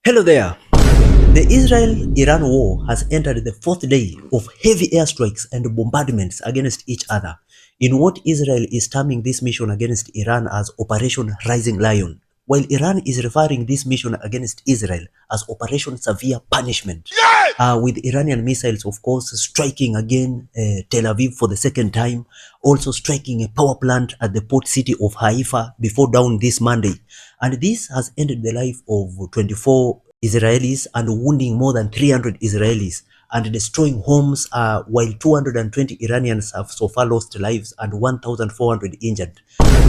Hello there. The Israel-Iran war has entered the fourth day of heavy airstrikes and bombardments against each other in what Israel is terming this mission against Iran as Operation Rising Lion, while Iran is referring this mission against Israel as Operation Severe Punishment. With Iranian missiles, of course, striking again Tel Aviv for the second time, also striking a power plant at the port city of Haifa before dawn this Monday. And this has ended the life of 24 Israelis and wounding more than 300 Israelis and destroying homes, while 220 Iranians have so far lost lives and 1,400 injured.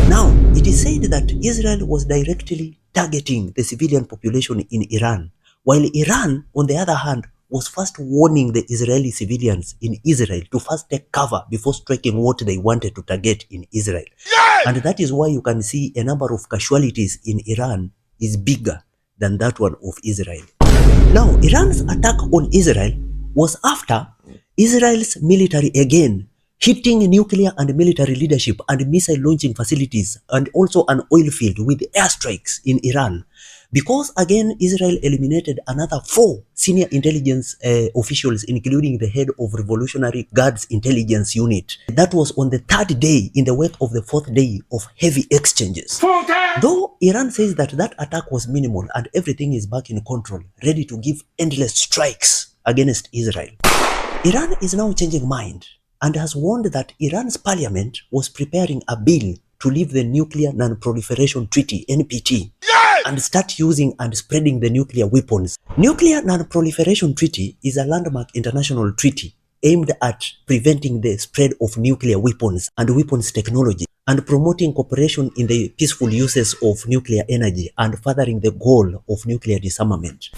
Now, it is said that Israel was directly targeting the civilian population in Iran, while Iran, on the other hand, was first warning the Israeli civilians in Israel to first take cover before striking what they wanted to target in Israel. Yes! And that is why you can see a number of casualties in Iran is bigger than that one of Israel. Now, Iran's attack on Israel was after Israel's military again hitting nuclear and military leadership and missile launching facilities and also an oil field with airstrikes in Iran. Because again, Israel eliminated another 4 senior intelligence officials, including the head of Revolutionary Guards Intelligence Unit. That was on the third day in the wake of the fourth day of heavy exchanges. Though Iran says that that attack was minimal and everything is back in control, ready to give endless strikes against Israel, Iran is now changing mind and has warned that Iran's parliament was preparing a bill to leave the Nuclear Non-Proliferation Treaty, NPT, and start using and spreading the nuclear weapons. Nuclear Non-Proliferation Treaty is a landmark international treaty aimed at preventing the spread of nuclear weapons and weapons technology and promoting cooperation in the peaceful uses of nuclear energy and furthering the goal of nuclear disarmament.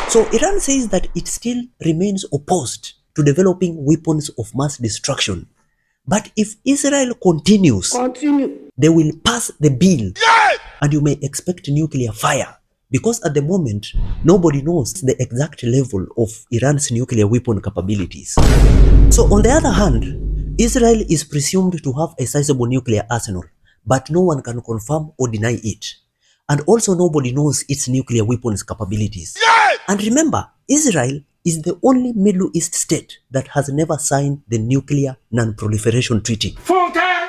So Iran says that it still remains opposed to developing weapons of mass destruction. But if Israel continues, they will pass the bill, and you may expect nuclear fire, because at the moment, nobody knows the exact level of Iran's nuclear weapon capabilities. So on the other hand, Israel is presumed to have a sizable nuclear arsenal, but no one can confirm or deny it. And also nobody knows its nuclear weapons capabilities. And remember, Israel is the only Middle East state that has never signed the Nuclear Non-Proliferation Treaty.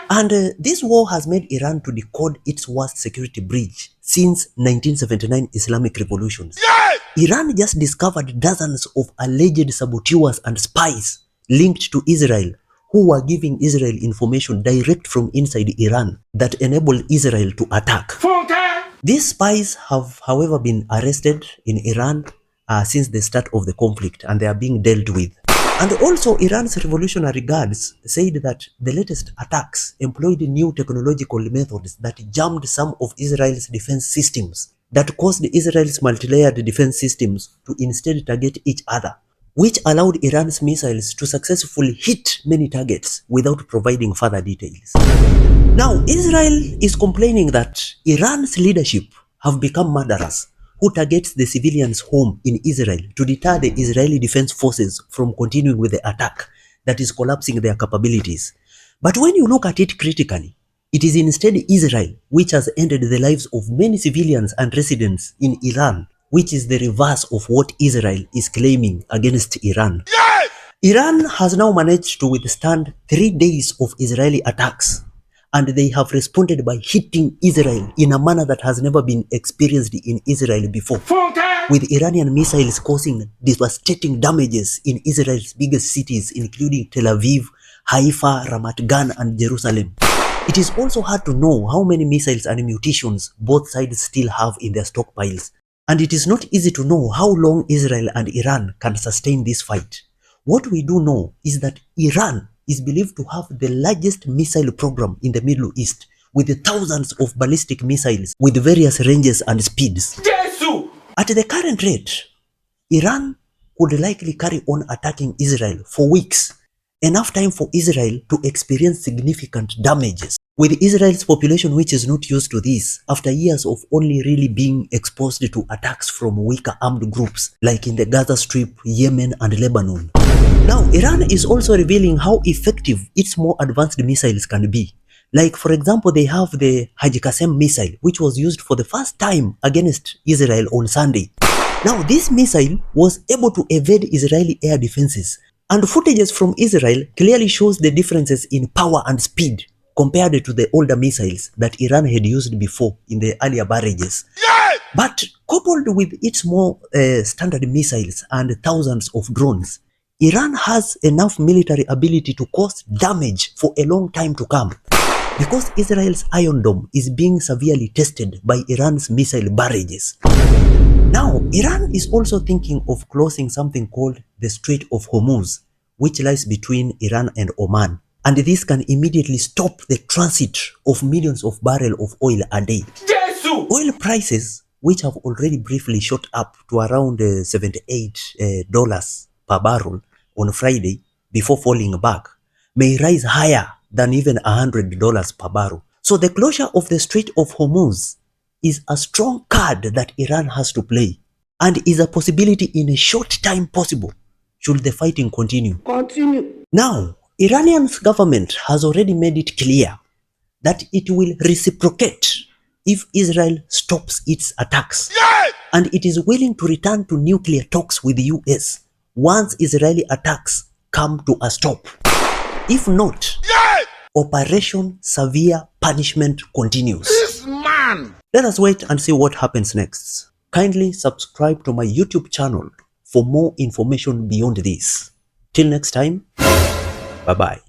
And this war has made Iran to decode its worst security breach since 1979 Islamic revolutions. Iran just discovered dozens of alleged saboteurs and spies linked to Israel who were giving Israel information direct from inside Iran that enabled Israel to attack. These spies have, however, been arrested in Iran since the start of the conflict, and they are being dealt with. And also, Iran's Revolutionary Guards said that the latest attacks employed new technological methods that jammed some of Israel's defense systems, that caused Israel's multi-layered defense systems to instead target each other, which allowed Iran's missiles to successfully hit many targets without providing further details. Now, Israel is complaining that Iran's leadership have become murderers who targets the civilians' home in Israel to deter the Israeli defense forces from continuing with the attack that is collapsing their capabilities. But when you look at it critically, it is instead Israel which has ended the lives of many civilians and residents in Iran, which is the reverse of what Israel is claiming against Iran. Yes! Iran has now managed to withstand 3 days of Israeli attacks, and they have responded by hitting Israel in a manner that has never been experienced in Israel before, with Iranian missiles causing devastating damages in Israel's biggest cities, including Tel Aviv, Haifa, Ramat Gan, and Jerusalem. It is also hard to know how many missiles and munitions both sides still have in their stockpiles, and it is not easy to know how long Israel and Iran can sustain this fight. What we do know is that Iran is believed to have the largest missile program in the Middle East, with thousands of ballistic missiles with various ranges and speeds. At the current rate, Iran could likely carry on attacking Israel for weeks, enough time for Israel to experience significant damages. With Israel's population, which is not used to this, after years of only really being exposed to attacks from weaker armed groups like in the Gaza Strip, Yemen, and Lebanon. Now, Iran is also revealing how effective its more advanced missiles can be. Like, for example, they have the Hajj Qasem missile, which was used for the first time against Israel on Sunday. Now, this missile was able to evade Israeli air defenses, and footages from Israel clearly shows the differences in power and speed compared to the older missiles that Iran had used before in the earlier barrages. But coupled with its more standard missiles and thousands of drones, Iran has enough military ability to cause damage for a long time to come. Because Israel's Iron Dome is being severely tested by Iran's missile barrages. Now, Iran is also thinking of closing something called the Strait of Hormuz, which lies between Iran and Oman. And this can immediately stop the transit of millions of barrels of oil a day. Jesus! Oil prices, which have already briefly shot up to around $78 per barrel on Friday before falling back, may rise higher than even $100 per barrel. So the closure of the Strait of Hormuz is a strong card that Iran has to play and is a possibility in a short time possible should the fighting continue. Now, Iranian's government has already made it clear that it will reciprocate if Israel stops its attacks. And it is willing to return to nuclear talks with the US once Israeli attacks come to a stop. If not, Operation Severe Punishment continues. This man! Let us wait and see what happens next. Kindly subscribe to my YouTube channel for more information beyond this. Till next time, bye-bye.